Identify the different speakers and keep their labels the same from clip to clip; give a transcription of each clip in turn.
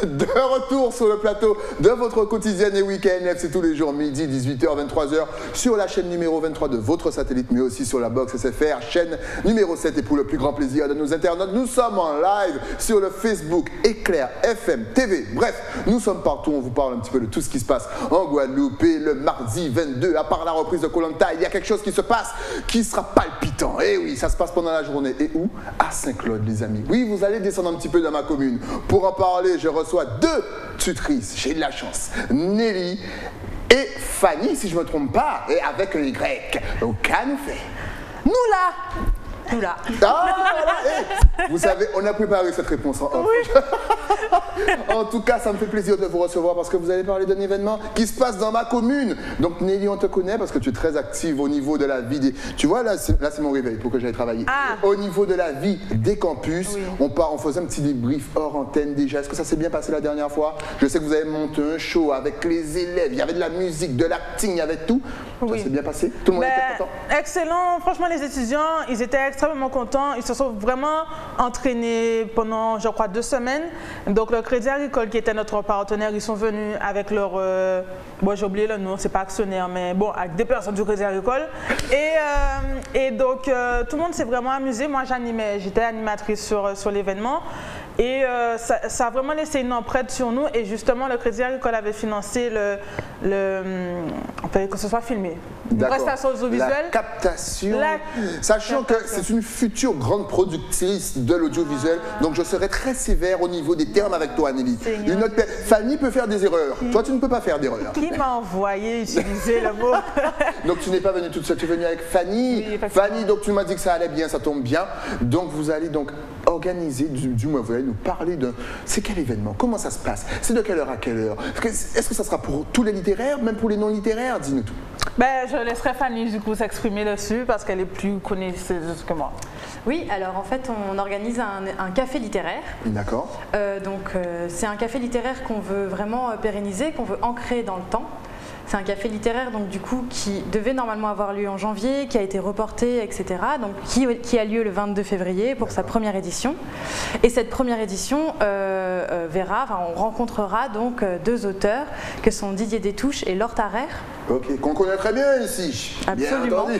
Speaker 1: de retour sur le plateau de votre quotidienne et week-end. C'est tous les jours, midi, 18h, 23h, sur la chaîne numéro 23 de votre satellite, mais aussi sur la box SFR, chaîne numéro 7. Et pour le plus grand plaisir de nos internautes, nous sommes en live sur le Facebook Éclair FM TV. Bref, nous sommes partout, on vous parle un petit peu de tout ce qui se passe en Guadeloupe. Et le mardi 22, à part la reprise de Koh Lanta, il y a quelque chose qui se passe qui sera palpitant. Et oui, ça se passe pendant la journée. Et où? À Saint-Claude, les amis. Oui, vous allez descendre un petit peu dans ma commune. Pour en parler, je reçois deux tutrices. J'ai de la chance. Nelly et Fanny, si je ne me trompe pas, et avec un Y. Au Canoufet.
Speaker 2: Nous là. Nous là.
Speaker 1: Ah, voilà. Hey, vous savez, on a préparé cette réponse en off. Oui. En tout cas, ça me fait plaisir de vous recevoir parce que vous allez parler d'un événement qui se passe dans ma commune. Donc Nelly, on te connaît parce que tu es très active au niveau de la vie des... Tu vois, là c'est mon réveil pour que j'aille travailler. Ah. Au niveau de la vie des campus, oui. On faisait un petit débrief hors antenne déjà. Est-ce que ça s'est bien passé la dernière fois? Je sais que vous avez monté un show avec les élèves. Il y avait de la musique, de l'acting, il y avait tout. Oui. Ça s'est bien passé? Tout le monde était content?
Speaker 2: Excellent. Franchement, les étudiants, ils étaient extrêmement contents. Ils se sont vraiment entraînés pendant, je crois, 2 semaines. Donc, le Crédit Agricole, qui était notre partenaire, ils sont venus avec leur... bon, j'ai oublié le nom, c'est pas actionnaire, mais bon, avec des personnes du Crédit Agricole. Et donc, tout le monde s'est vraiment amusé. Moi, j'animais, j'étais animatrice sur l'événement. Et ça a vraiment laissé une empreinte sur nous. Et justement, le Crédit Agricole avait financé que ce soit filmé. Une prestation audiovisuelle.
Speaker 1: La captation. Sachant que c'est une future grande productrice de l'audiovisuel. Donc, je serai très sévère au niveau des termes avec toi, Nelly. Fanny peut faire des erreurs. Toi, tu ne peux pas faire d'erreurs.
Speaker 2: Qui m'a envoyé utiliser le mot?
Speaker 1: Donc, tu n'es pas venue toute seule. Tu es venue avec Fanny. Oui, Fanny, donc tu m'as dit que ça allait bien, ça tombe bien. Donc, vous allez donc organiser, du moins, vous allez nous parler de... C'est quel événement? Comment ça se passe? C'est de quelle heure à quelle heure? Est-ce que ça sera pour tous les littéraires, même pour les non-littéraires? Dis-nous tout.
Speaker 2: Ben, je laisserai Fanny, du coup, s'exprimer dessus parce qu'elle est plus connaisseuse que moi.
Speaker 3: Oui, alors en fait, on organise un café littéraire.
Speaker 1: D'accord.
Speaker 3: C'est un café littéraire qu'on veut vraiment pérenniser, qu'on veut ancrer dans le temps. C'est un café littéraire donc du coup qui devait normalement avoir lieu en janvier, qui a été reporté, etc. Donc qui a lieu le 22 février pour sa première édition. Et cette première édition on rencontrera donc 2 auteurs que sont Didier Détouche et Laure Tarrère.
Speaker 1: Ok, qu'on connaît très bien ici.
Speaker 3: Absolument. Bien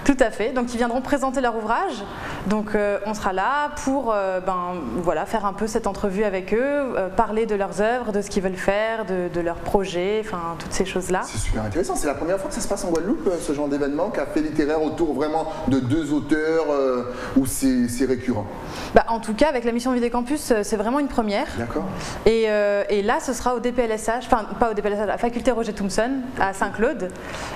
Speaker 3: tout à fait. Donc ils viendront présenter leur ouvrage. Donc on sera là pour faire un peu cette entrevue avec eux, parler de leurs œuvres, de ce qu'ils veulent faire, de leurs projets, enfin toutes ces choses-là.
Speaker 1: C'est super intéressant. C'est la première fois que ça se passe en Guadeloupe, ce genre d'événement, café littéraire autour vraiment de 2 auteurs, ou c'est récurrent?
Speaker 3: En tout cas, avec la mission Vie des Campus, c'est vraiment une première.
Speaker 1: D'accord.
Speaker 3: Et là, ce sera au DPLSH, enfin pas au DPLSH, à la faculté Roger Thompson, à Saint-Claude.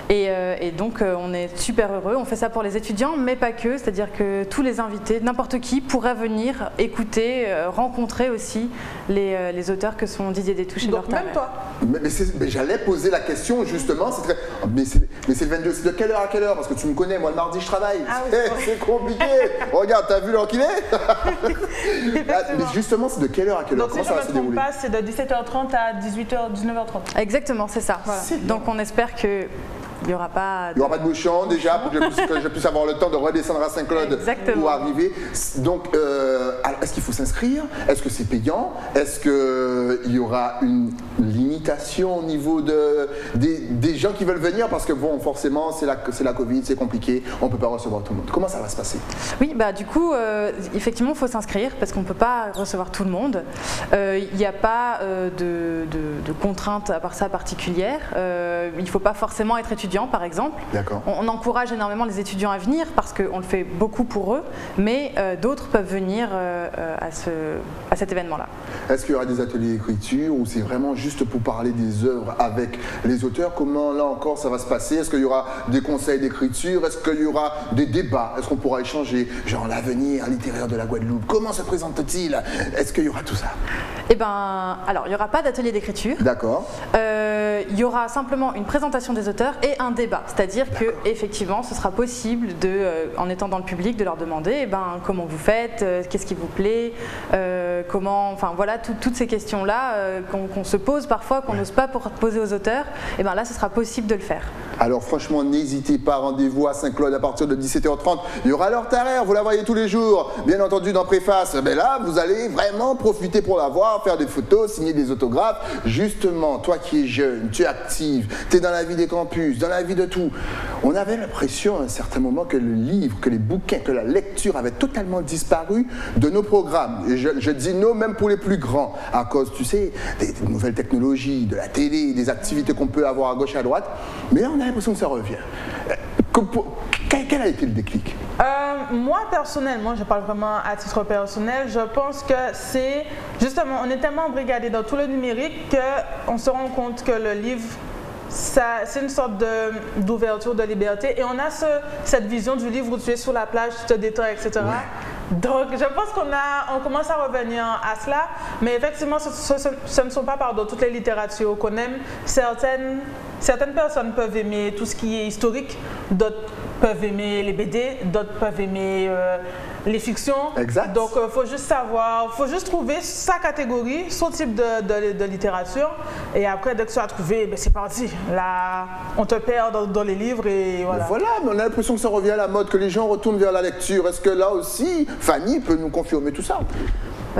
Speaker 3: Et donc, on est super heureux. On fait ça pour les étudiants, mais pas que. C'est-à-dire que tous les invités, n'importe qui, pourrait venir écouter, rencontrer aussi les auteurs que sont Didier Détouche et Laure Tarrère.
Speaker 2: Même toi.
Speaker 1: Mais j'allais poser la question justement. Mais c'est le 22. C'est de quelle heure à quelle heure? Parce que tu me connais, moi le mardi je travaille. Ah oui, c'est compliqué. Regarde, t'as vu l'heure qu'il est? Mais justement, c'est de quelle heure à quelle heure?
Speaker 2: Donc, comment ça va se dérouler? C'est de 17h30 à 19h30.
Speaker 3: Exactement, c'est ça. Voilà. Donc on espère que il n'y aura pas
Speaker 1: de bouchon déjà pour que je puisse avoir le temps de redescendre à Saint-Claude pour arriver. Donc, est-ce qu'il faut s'inscrire? Est-ce que c'est payant? Est-ce qu'il y aura une limitation au niveau des gens qui veulent venir? Parce que bon, forcément, c'est la Covid, c'est compliqué, on ne peut pas recevoir tout le monde. Comment ça va se passer?
Speaker 3: Oui, du coup, effectivement, il faut s'inscrire parce qu'on ne peut pas recevoir tout le monde. Il n'y a pas de contraintes à part ça particulières. Il ne faut pas forcément être étudiant, par exemple. On encourage énormément les étudiants à venir parce qu'on le fait beaucoup pour eux, mais d'autres peuvent venir à cet événement-là.
Speaker 1: Est-ce qu'il y aura des ateliers d'écriture ou c'est vraiment juste pour parler des œuvres avec les auteurs? Comment là encore ça va se passer? Est-ce qu'il y aura des conseils d'écriture? Est-ce qu'il y aura des débats? Est-ce qu'on pourra échanger? Genre l'avenir littéraire de la Guadeloupe, comment se présente-t-il? Est-ce qu'il y aura tout ça?
Speaker 3: Alors il n'y aura pas d'atelier d'écriture.
Speaker 1: D'accord.
Speaker 3: Il y aura simplement une présentation des auteurs et un débat, c'est-à-dire que effectivement ce sera possible en étant dans le public de leur demander comment vous faites, qu'est-ce qui vous plaît, toutes ces questions-là qu'on se pose parfois, qu'on n'ose pas poser aux auteurs, là ce sera possible de le faire.
Speaker 1: Alors franchement, n'hésitez pas, rendez-vous à Saint-Claude à partir de 17h30. Il y aura l'heure taraire, vous la voyez tous les jours. Bien entendu, dans Préface, mais là, vous allez vraiment profiter pour la voir, faire des photos, signer des autographes. Justement, toi qui es jeune, tu es active, tu es dans la vie des campus, dans la vie de tout. On avait l'impression à un certain moment que le livre, que les bouquins, que la lecture avait totalement disparu de nos programmes. Et je dis non, même pour les plus grands, à cause, tu sais, des nouvelles technologies, de la télé, des activités qu'on peut avoir à gauche et à droite. Mais là, on a l'impression que ça revient. Quel a été le déclic?
Speaker 2: Moi, personnellement, je parle vraiment à titre personnel, je pense que c'est justement, on est tellement embrigadé dans tout le numérique qu'on se rend compte que le livre, c'est une sorte d'ouverture de liberté et on a cette vision du livre où tu es sur la plage, tu te détends, etc. Ouais. Donc, je pense qu'on commence à revenir à cela, mais effectivement, ce ne sont pas toutes les littératures qu'on aime. Certaines personnes peuvent aimer tout ce qui est historique, d'autres peuvent aimer les BD, d'autres peuvent aimer les fictions.
Speaker 1: Exact.
Speaker 2: Donc, il faut juste savoir, il faut juste trouver sa catégorie, son type de littérature. Et après, dès que tu as trouvé, ben, c'est parti. Là, on te perd dans les livres et voilà.
Speaker 1: Mais voilà, mais on a l'impression que ça revient à la mode, que les gens retournent vers la lecture. Est-ce que là aussi, Fanny peut nous confirmer tout ça?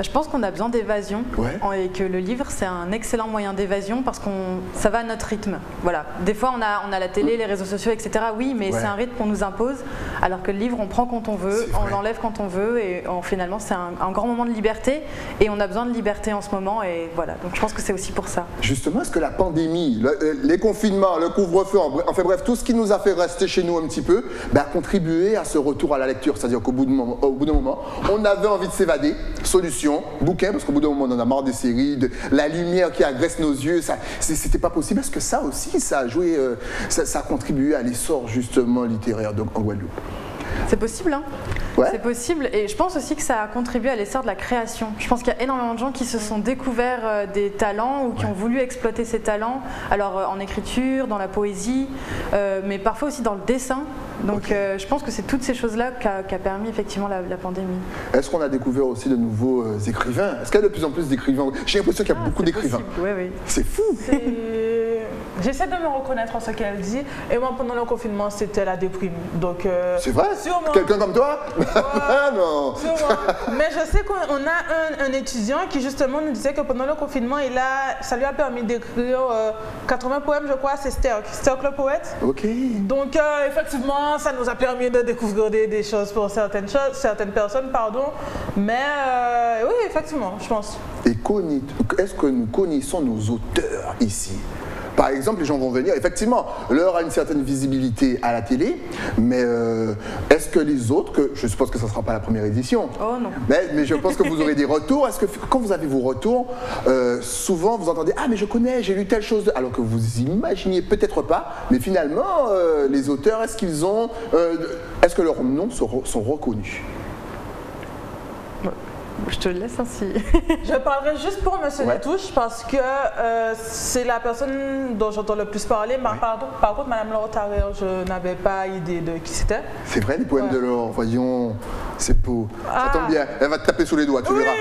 Speaker 3: Je pense qu'on a besoin d'évasion,
Speaker 1: ouais.
Speaker 3: Et que le livre c'est un excellent moyen d'évasion parce que ça va à notre rythme. Voilà. Des fois on a la télé, les réseaux sociaux, etc. Oui, mais ouais. C'est un rythme qu'on nous impose, alors que le livre on prend quand on veut, on l'enlève quand on veut et finalement c'est un grand moment de liberté et on a besoin de liberté en ce moment et voilà. Donc je pense que c'est aussi pour ça.
Speaker 1: Justement, est-ce que la pandémie, les confinements, le couvre-feu, enfin bref, tout ce qui nous a fait rester chez nous un petit peu, a contribué à ce retour à la lecture, c'est-à-dire qu'au bout d'un moment, on avait envie de s'évader, solution. Bouquin, parce qu'au bout d'un moment on en a marre des séries, de la lumière qui agresse nos yeux, c'était pas possible. Est-ce que ça aussi, ça a joué, ça a contribué à l'essor justement littéraire en Guadeloupe?
Speaker 3: C'est possible, hein.
Speaker 1: Ouais.
Speaker 3: C'est possible et je pense aussi que ça a contribué à l'essor de la création. Je pense qu'il y a énormément de gens qui se sont découverts des talents ou qui ont voulu exploiter ces talents, alors en écriture, dans la poésie, mais parfois aussi dans le dessin. Donc je pense que c'est toutes ces choses-là qu'a permis effectivement la pandémie.
Speaker 1: Est-ce qu'on a découvert aussi de nouveaux écrivains? Est-ce qu'il y a de plus en plus d'écrivains? J'ai l'impression qu'il y a beaucoup d'écrivains.
Speaker 3: Oui, oui.
Speaker 1: C'est fou.
Speaker 2: J'essaie de me reconnaître en ce qu'elle dit. Et moi, pendant le confinement, c'était la déprime. Donc,
Speaker 1: c'est vrai? Quelqu'un comme toi? Non.
Speaker 2: Sûrement. Mais je sais qu'on a un étudiant qui justement nous disait que pendant le confinement, ça lui a permis d'écrire 80 poèmes, je crois. C'est Sterk le poète.
Speaker 1: Ok.
Speaker 2: Donc, effectivement, ça nous a permis de découvrir des choses pour certaines personnes, pardon. Mais oui, effectivement, je pense.
Speaker 1: Et est-ce que nous connaissons nos auteurs ici? Par exemple, les gens vont venir, effectivement, l'heure a une certaine visibilité à la télé, mais est-ce que les autres, je suppose que ça ne sera pas la première édition,
Speaker 3: oh non.
Speaker 1: Mais je pense que vous aurez des retours. Est-ce que quand vous avez vos retours, souvent vous entendez « Ah mais je connais, j'ai lu telle chose », alors que vous imaginiez peut-être pas, mais finalement, les auteurs, est-ce que leurs noms sont reconnus?
Speaker 3: Je te laisse ainsi.
Speaker 2: Je parlerai juste pour Monsieur Détouche parce que c'est la personne dont j'entends le plus parler. Par contre, Madame Laure Tarrière, je n'avais pas idée de qui c'était.
Speaker 1: C'est vrai, les poèmes de Laure, voyons, c'est beau. Ça tombe bien, elle va te taper sous les doigts, tu verras.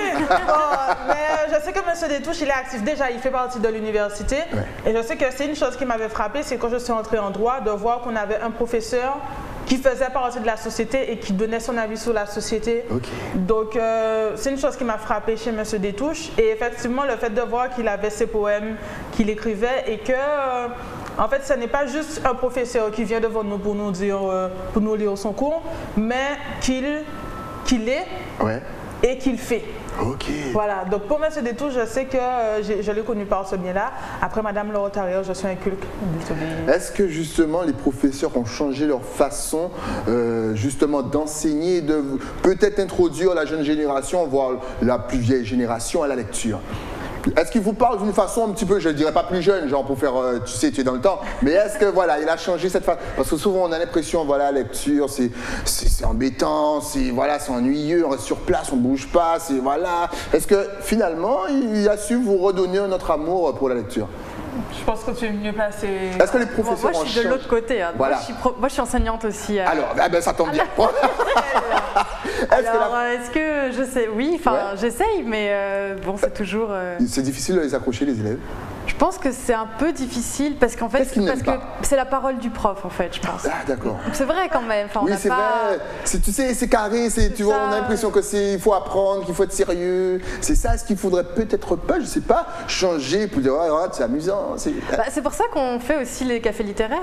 Speaker 2: Mais je sais que Monsieur Détouche, il est actif déjà, il fait partie de l'université. Ouais. Et je sais que c'est une chose qui m'avait frappée, c'est quand je suis entrée en droit, de voir qu'on avait un professeur qui faisait partie de la société et qui donnait son avis sur la société. Okay. Donc, c'est une chose qui m'a frappée chez M. Détouche. Et effectivement, le fait de voir qu'il avait ses poèmes qu'il écrivait et que, en fait, ce n'est pas juste un professeur qui vient devant nous pour nous dire, pour nous lire son cours, mais qu'il est et qu'il fait.
Speaker 1: Ok.
Speaker 2: Voilà, donc pour M. Détouche, je sais que je l'ai connu par ce biais-là. Après Mme Laure Tarrière, je suis inculte.
Speaker 1: Est-ce que justement les professeurs ont changé leur façon justement d'enseigner, de peut-être introduire la jeune génération, voire la plus vieille génération à la lecture? Est-ce qu'il vous parle d'une façon un petit peu, je ne dirais pas plus jeune, genre pour faire, tu sais, tu es dans le temps, mais est-ce que voilà, il a changé cette façon? Parce que souvent on a l'impression, voilà, la lecture, c'est embêtant, c'est ennuyeux, on reste sur place, on ne bouge pas, voilà. Est-ce que finalement, il a su vous redonner un autre amour pour la lecture?
Speaker 2: Je pense que tu es mieux placé.
Speaker 1: Est-ce que les professeurs
Speaker 3: moi, je suis de l'autre côté. Hein.
Speaker 1: Voilà.
Speaker 3: Moi, je suis enseignante aussi.
Speaker 1: Alors, ça tombe bien.
Speaker 3: Est-ce que je sais? Oui, j'essaye, mais bon, c'est toujours.
Speaker 1: C'est difficile de les accrocher, les élèves?
Speaker 3: Je pense que c'est un peu difficile parce qu'en fait, c'est la parole du prof en fait, je pense.
Speaker 1: Ah d'accord.
Speaker 3: C'est vrai quand même. Enfin,
Speaker 1: oui, c'est vrai. Tu sais, c'est carré, tu vois, on a l'impression que il faut apprendre, qu'il faut être sérieux. C'est ça ce qu'il faudrait peut-être pas, je sais pas, changer pour dire, oh, c'est amusant.
Speaker 3: C'est pour ça qu'on fait aussi les cafés littéraires,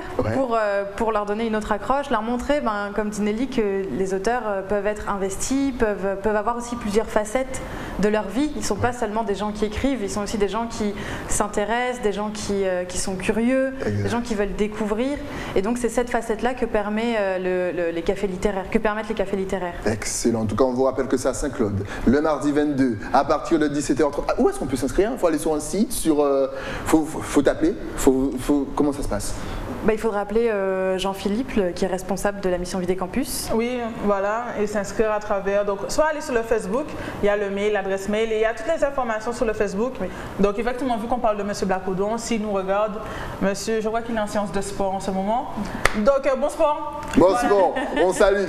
Speaker 3: pour leur donner une autre accroche, leur montrer, comme dit Nelly, que les auteurs peuvent être investis, peuvent avoir aussi plusieurs facettes de leur vie. Ils ne sont pas seulement des gens qui écrivent, ils sont aussi des gens qui s'intéressent, des gens qui sont curieux, des gens qui veulent découvrir. Et donc c'est cette facette-là que permet les cafés littéraires, que permettent les cafés littéraires.
Speaker 1: Excellent. En tout cas, on vous rappelle que c'est à Saint-Claude, le mardi 22, à partir de 17h30. Ah, où est-ce qu'on peut s'inscrire? Il faut aller sur un site, faut t'appeler, comment ça se passe?
Speaker 3: Il faudra appeler Jean-Philippe, qui est responsable de la mission Vidé Campus.
Speaker 2: Oui, voilà, et s'inscrire à travers. Donc, soit aller sur le Facebook, il y a le mail, l'adresse mail, et il y a toutes les informations sur le Facebook. Oui. Donc, effectivement, vu qu'on parle de M. Blacodon, s'il nous regarde, monsieur, je vois qu'il est en séance de sport en ce moment. Donc, bon sport.
Speaker 1: Bon sport, on salue.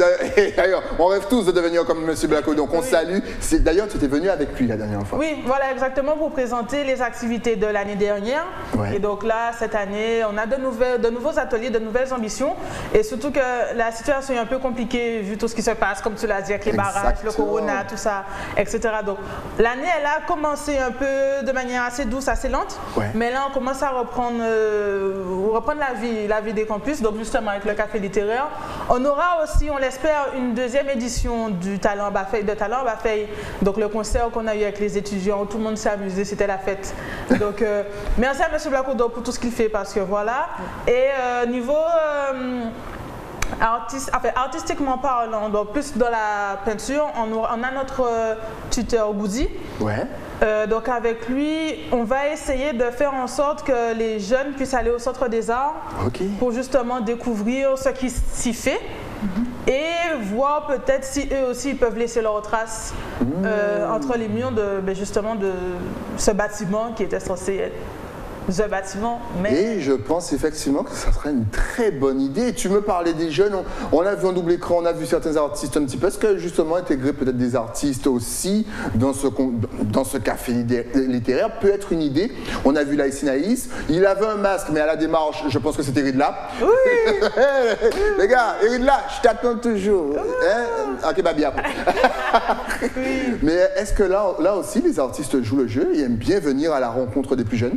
Speaker 1: D'ailleurs, on rêve tous de devenir comme M. Blacodon. Donc, on salue. D'ailleurs, tu étais venu avec lui la dernière fois.
Speaker 2: Oui, voilà, exactement, pour présenter les activités de l'année dernière. Ouais. Et donc là, cette année, on a de nouveaux ateliers, de nouvelles ambitions, et surtout que la situation est un peu compliquée vu tout ce qui se passe, comme tu l'as dit, avec les barrages, le corona, tout ça, etc. Donc l'année, elle a commencé un peu de manière assez douce, assez lente, mais là on commence à reprendre la vie des campus, donc justement avec le café littéraire. On aura aussi, on l'espère, une deuxième édition du Talent Bafeil, donc le concert qu'on a eu avec les étudiants où tout le monde s'est amusé, c'était la fête. Donc merci à M. Blacodon pour tout ce qu'il fait, parce que voilà. Et niveau artistiquement parlant, donc plus dans la peinture, on a notre tuteur Goudi. Ouais. Donc avec lui, on va essayer de faire en sorte que les jeunes puissent aller au Centre des Arts pour justement découvrir ce qui s'y fait. Et voir peut-être si eux aussi peuvent laisser leurs traces entre les murs de ce bâtiment qui était censé être The bâtiment.
Speaker 1: Et je pense effectivement que ça serait une très bonne idée. Tu me parlais des jeunes, on a vu en double écran, on a vu certains artistes un petit peu. Est-ce que justement intégrer peut-être des artistes aussi dans ce café littéraire peut être une idée? On a vu Laïs Naïs, il avait un masque, mais à la démarche, je pense que c'était Eridla.
Speaker 2: Oui.
Speaker 1: Les gars, Eridla, je t'attends toujours. Ok, bah bien. Oui. Mais est-ce que là aussi les artistes jouent le jeu et aiment bien venir à la rencontre des plus jeunes?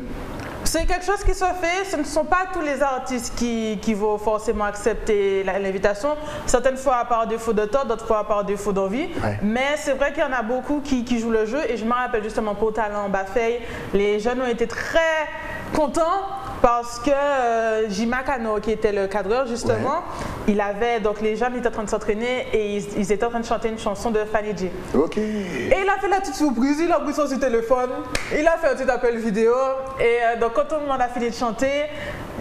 Speaker 2: C'est quelque chose qui se fait, ce ne sont pas tous les artistes qui vont forcément accepter l'invitation, certaines fois par défaut de temps, d'autres fois par défaut d'envie, mais c'est vrai qu'il y en a beaucoup qui jouent le jeu, et je me rappelle justement pour Talent Bafeil, les jeunes ont été très contents parce que Jima Kano, qui était le cadreur justement, il avait, donc les jeunes étaient en train de s'entraîner et ils étaient en train de chanter une chanson de Fanny J.
Speaker 1: Ok.
Speaker 2: Et il a fait la petite surprise, il a pris son téléphone, il a fait un petit appel vidéo, et donc quand tout le monde a fini de chanter,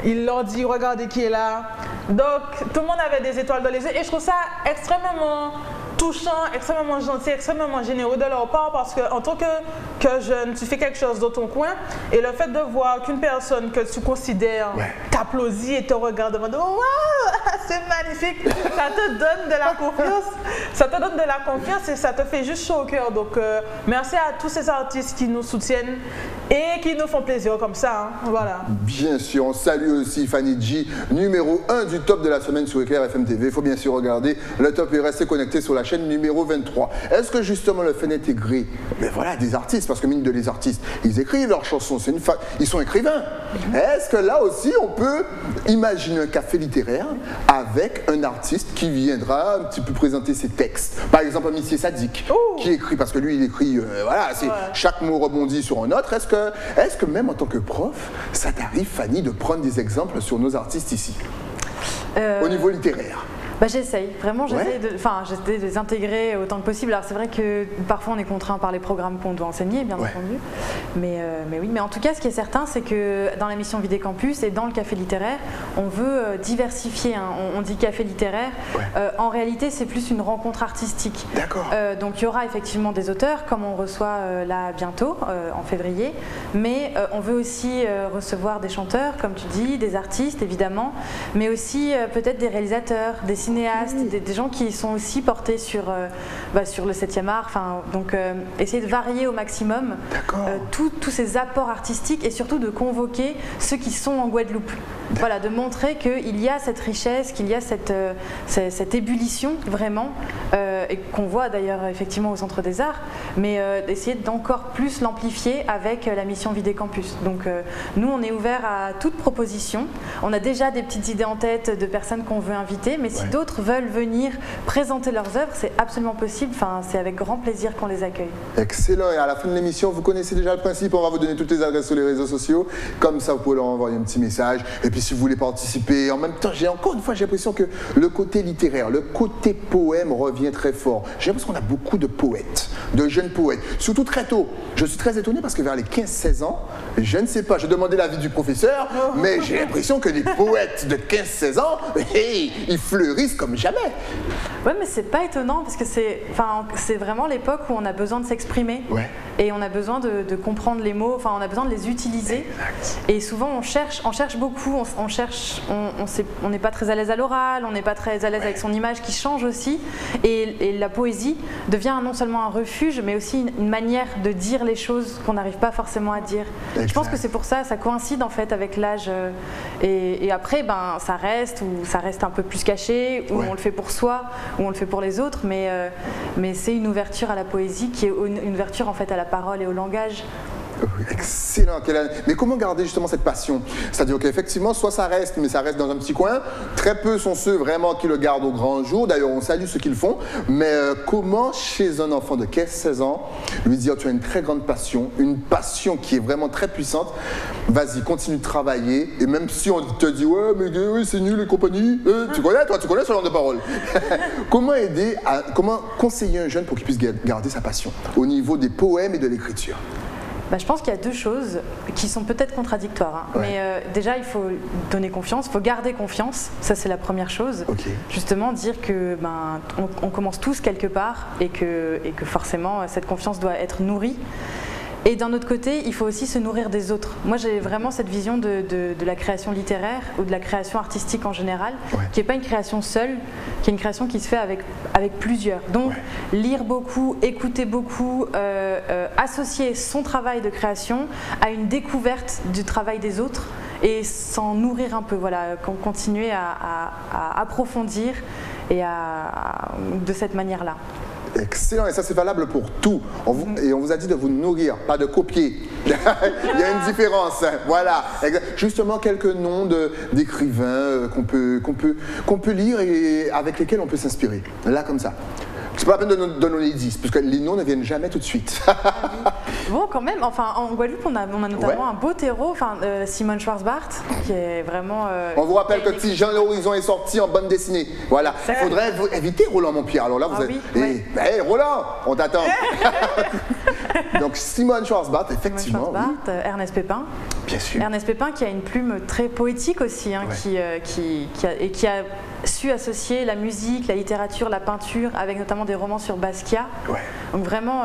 Speaker 2: il leur dit regardez qui est là. Donc tout le monde avait des étoiles dans les yeux, et je trouve ça extrêmement touchant, extrêmement gentil, extrêmement généreux de leur part, parce qu'en tant que jeune, tu fais quelque chose dans ton coin, et le fait de voir qu'une personne que tu considères t'applaudit et te regarde, demande waouh, c'est magnifique, ça te donne de la confiance, ça te donne de la confiance et ça te fait juste chaud au cœur. Donc merci à tous ces artistes qui nous soutiennent et qui nous font plaisir comme ça, hein. Voilà. Bien
Speaker 1: sûr, on salue aussi Fanny J, numéro 1 du top de la semaine sur Éclair FM TV. Il faut bien sûr regarder le top et rester connecté sur la chaîne numéro 23. Est-ce que justement le fait d'intégrer des artistes, parce que mine de les artistes, ils écrivent leurs chansons, ils sont écrivains. Est-ce que là aussi on peut imaginer un café littéraire avec un artiste qui viendra un petit peu présenter ses textes? Par exemple, un Missier Sadik qui écrit, parce que lui il écrit, chaque mot rebondit sur un autre. Est-ce que même en tant que prof, ça t'arrive, Fanny, de prendre des exemples sur nos artistes ici, au niveau littéraire?
Speaker 3: J'essaye, vraiment j'essaie de les intégrer autant que possible. Alors c'est vrai que parfois on est contraint par les programmes qu'on doit enseigner, bien entendu. Mais oui, mais en tout cas ce qui est certain, c'est que dans la mission Vidé Campus et dans le café littéraire, on veut diversifier. Hein. On dit café littéraire, en réalité c'est plus une rencontre artistique.
Speaker 1: D'accord.
Speaker 3: Donc il y aura effectivement des auteurs, comme on reçoit là bientôt, en février, mais on veut aussi recevoir des chanteurs, comme tu dis, des artistes évidemment, mais aussi peut-être des réalisateurs, des cinéastes, cinéastes, des gens qui sont aussi portés sur le 7e art. Donc essayer de varier au maximum tous ces apports artistiques et surtout de convoquer ceux qui sont en Guadeloupe. Voilà, de montrer qu'il y a cette richesse, qu'il y a cette ébullition vraiment, et qu'on voit d'ailleurs effectivement au Centre des Arts, mais d'essayer d'encore plus l'amplifier avec la mission Vidécampus. Donc nous on est ouvert à toute proposition. On a déjà des petites idées en tête de personnes qu'on veut inviter, mais si d'autres veulent venir présenter leurs œuvres, c'est absolument possible. Enfin, c'est avec grand plaisir qu'on les accueille.
Speaker 1: Excellent. Et à la fin de l'émission, vous connaissez déjà le principe. On va vous donner toutes les adresses sur les réseaux sociaux. Comme ça, vous pouvez leur envoyer un petit message. Et puis, si vous voulez participer, en même temps, encore une fois, j'ai l'impression que le côté littéraire, le côté poème revient très fort. J'ai l'impression qu'on a beaucoup de poètes, de jeunes poètes, surtout très tôt. Je suis très étonné parce que vers les 15-16 ans, je ne sais pas, je demandais l'avis du professeur, mais j'ai l'impression que les poètes de 15-16 ans, ils fleurissent comme jamais.
Speaker 3: Ouais, mais c'est pas étonnant parce que c'est vraiment l'époque où on a besoin de s'exprimer et on a besoin de comprendre les mots, on a besoin de les utiliser. Exact. Et souvent on cherche beaucoup, on n'est pas très à l'aise à l'oral, on n'est pas très à l'aise avec son image qui change aussi. Et la poésie devient non seulement un refuge, mais aussi une manière de dire les choses qu'on n'arrive pas forcément à dire. Exact. Je pense que c'est pour ça coïncide en fait avec l'âge. Et après, ça reste un peu plus caché, ou on le fait pour soi, ou on le fait pour les autres, mais c'est une ouverture à la poésie qui est une ouverture en fait à la parole et au langage.
Speaker 1: Excellent. Mais comment garder justement cette passion? C'est-à-dire qu'effectivement, soit ça reste, mais ça reste dans un petit coin. Très peu sont ceux vraiment qui le gardent au grand jour. D'ailleurs, on salue ceux qui le font. Mais comment, chez un enfant de 15-16 ans, lui dire tu as une très grande passion, une passion qui est vraiment très puissante, vas-y, continue de travailler. Et même si on te dit ouais, mais oui, c'est nul et compagnie, tu connais ce genre de parole. Comment conseiller un jeune pour qu'il puisse garder sa passion au niveau des poèmes et de l'écriture?
Speaker 3: Je pense qu'il y a deux choses qui sont peut-être contradictoires. Mais déjà, il faut donner confiance, il faut garder confiance. Ça, c'est la première chose. Justement, dire que on commence tous quelque part et que forcément, cette confiance doit être nourrie. Et d'un autre côté, il faut aussi se nourrir des autres. Moi, j'ai vraiment cette vision de la création littéraire ou de la création artistique en général, qui n'est pas une création seule, qui est une création qui se fait avec plusieurs. Donc, lire beaucoup, écouter beaucoup, associer son travail de création à une découverte du travail des autres et s'en nourrir un peu, continuer à approfondir et de cette manière-là.
Speaker 1: Excellent, et ça c'est valable pour tout. Et on vous a dit de vous nourrir, pas de copier. Il y a une différence. Voilà. Justement, quelques noms d'écrivains qu'on peut lire et avec lesquels on peut s'inspirer. Là, comme ça. C'est pas la peine de donner les 10, parce que les noms ne viennent jamais tout de suite.
Speaker 3: Bon, quand même, en Guadeloupe, on a notamment un beau terreau, Simone Schwarzbart, qui est vraiment...
Speaker 1: on vous rappelle que Petit Jean l'Horizon est sorti en bande dessinée. Voilà. Il faudrait éviter Roland Montpierre. Alors là, vous êtes... Roland, on t'attend. Donc, Simone Schwarzbart, effectivement.
Speaker 3: Simone Schwarzbart, Ernest Pépin.
Speaker 1: Bien sûr.
Speaker 3: Ernest Pépin qui a une plume très poétique aussi, qui a su associer la musique, la littérature, la peinture, avec notamment des romans sur Basquiat. Donc vraiment,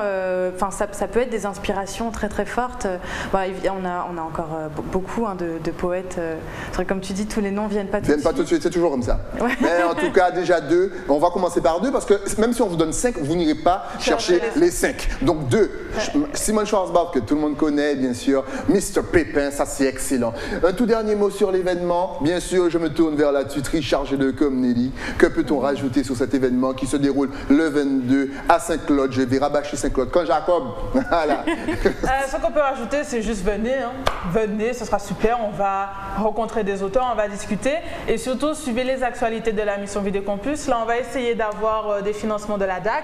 Speaker 3: ça peut être des inspirations très très fortes. On a encore beaucoup de poètes. C'est vrai, comme tu dis, tous les noms viennent pas tout de suite.
Speaker 1: C'est toujours comme ça. Mais en tout cas, déjà 2. On va commencer par 2 parce que même si on vous donne 5, vous n'irez pas chercher les 5. Donc 2. Simone Schwarzbart, que tout le monde connaît, bien sûr. Mr. Pépin, ça c'est excellent. Un tout dernier mot sur l'événement. Bien sûr, je me tourne vers la tutrice chargée de com, Nelly. Que peut-on rajouter sur cet événement qui se déroule le 22 à Saint-Claude? Je vais rabâcher Saint-Claude. Quand Jacob, voilà.
Speaker 2: Ce qu'on peut rajouter, c'est juste venez. Venez, ce sera super. On va rencontrer des auteurs, on va discuter. Et surtout, suivez les actualités de la mission Vidécampus. Là, on va essayer d'avoir des financements de la DAC.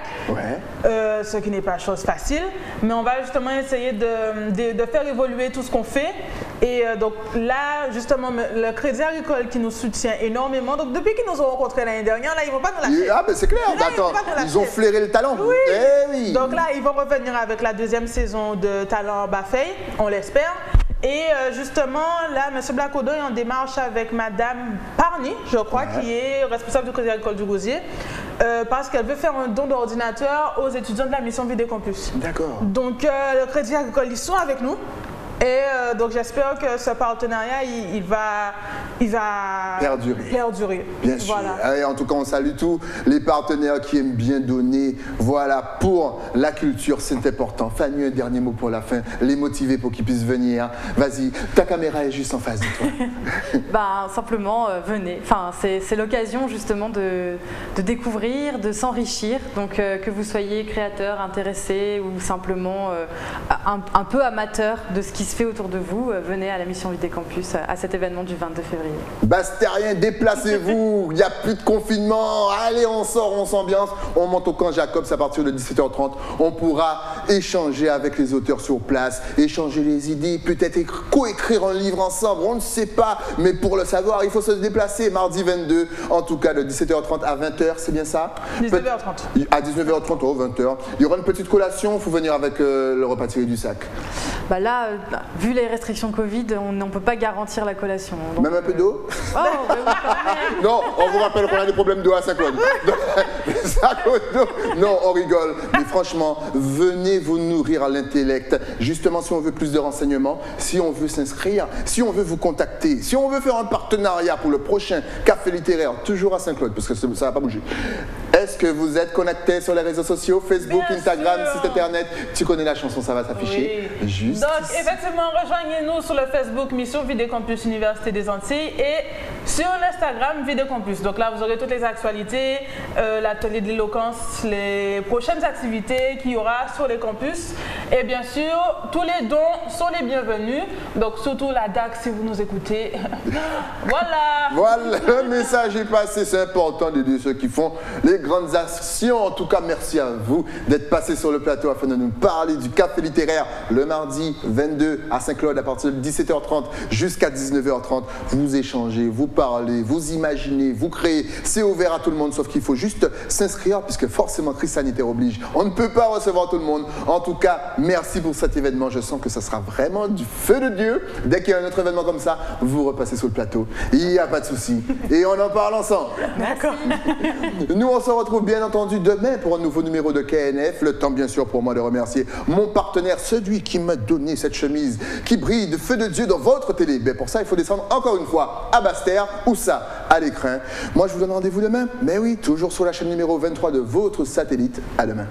Speaker 2: Ce qui n'est pas chose facile. Mais on va justement essayer de faire évoluer tout ce qu'on fait. Et donc là, justement, le Crédit Agricole qui nous soutient énormément. Donc depuis qu'ils nous ont rencontrés l'année dernière, là, ils ne vont pas nous lâcher.
Speaker 1: Ah, ben c'est clair. Ils ont flairé le talent.
Speaker 2: Oui. Donc là, ils vont revenir avec la deuxième saison de Talent Bafay, on l'espère. Et justement, là, M. Blacodo est en démarche avec Mme Parny, je crois, qui est responsable du Crédit Agricole du Gosier, parce qu'elle veut faire un don d'ordinateur aux étudiants de la mission Vidécampus.
Speaker 1: D'accord.
Speaker 2: Donc, le Crédit Agricole, ils sont avec nous. Et donc j'espère que ce partenariat, il va il va perdurer.
Speaker 1: Bien sûr.
Speaker 2: Voilà.
Speaker 1: Allez, en tout cas, on salue tous les partenaires qui aiment bien donner. Voilà, pour la culture, c'est important. Fanny, un dernier mot pour la fin. Les motiver pour qu'ils puissent venir. Vas-y, ta caméra est juste en face de toi.
Speaker 3: Simplement, venez. Enfin, c'est l'occasion justement de découvrir, de s'enrichir. Donc, que vous soyez créateur, intéressé ou simplement un peu amateur de ce qui se fait autour de vous, venez à la mission Vidé Campus à cet événement du 22 février.
Speaker 1: Bastérien, déplacez-vous, il n'y a plus de confinement, allez on sort, on s'ambiance, on monte au camp Jacobs à partir de 17h30, on pourra échanger avec les auteurs sur place, échanger les idées, peut-être coécrire un livre ensemble, on ne sait pas, mais pour le savoir, il faut se déplacer mardi 22, en tout cas de 17h30 à 20h, c'est bien ça?
Speaker 2: 19h30.
Speaker 1: À 19h30 ou 20h. Il y aura une petite collation, il faut venir avec le repas tiré du sac.
Speaker 3: Là, vu les restrictions Covid, on ne peut pas garantir la collation. Donc,
Speaker 1: même un peu d'eau?
Speaker 3: Oh, oui, quand même.
Speaker 1: Non, on vous rappelle qu'on a des problèmes d'eau à Saint-Claude. Non, on rigole. Mais franchement, venez vous nourrir à l'intellect. Justement, si on veut plus de renseignements, si on veut s'inscrire, si on veut vous contacter, si on veut faire un partenariat pour le prochain café littéraire, toujours à Saint-Claude, parce que ça ne va pas bouger. Est-ce que vous êtes connecté sur les réseaux sociaux, Facebook,
Speaker 2: Bien
Speaker 1: Instagram,
Speaker 2: sûr.
Speaker 1: site internet? Tu connais la chanson, ça va s'afficher.
Speaker 2: Oui.
Speaker 1: Juste
Speaker 2: Donc,
Speaker 1: ici.
Speaker 2: effectivement, rejoignez-nous sur le Facebook Mission Vidé Campus Université des Antilles et sur l'Instagram Vidé Campus. Donc là, vous aurez toutes les actualités, l'atelier de l'éloquence, les prochaines activités qu'il y aura sur les campus. Et bien sûr, tous les dons sont les bienvenus. Donc, surtout la DAC, si vous nous écoutez. Voilà.
Speaker 1: Voilà, le message est passé, c'est important d'aider ceux qui font les grandes actions. En tout cas, merci à vous d'être passé sur le plateau afin de nous parler du café littéraire le mardi 22 à Saint-Claude à partir de 17h30 jusqu'à 19h30. Vous échangez, vous parlez, vous imaginez, vous créez. C'est ouvert à tout le monde, sauf qu'il faut juste s'inscrire puisque forcément crise sanitaire oblige. On ne peut pas recevoir tout le monde. En tout cas, merci pour cet événement. Je sens que ça sera vraiment du feu de Dieu. Dès qu'il y a un autre événement comme ça, vous repassez sur le plateau. Il n'y a pas de souci. Et on en parle ensemble.
Speaker 2: D'accord.
Speaker 1: Nous, on se retrouve bien entendu demain pour un nouveau numéro de KNF. Le temps, bien sûr, pour moi de remercier mon partenaire, celui qui m'a donné cette chemise qui brille de feu de Dieu dans votre télé. Mais pour ça, il faut descendre encore une fois à Basse-Terre ou ça, à l'écran. Moi, je vous donne rendez-vous demain. Mais oui, toujours sur la chaîne numéro 23 de votre satellite. À demain.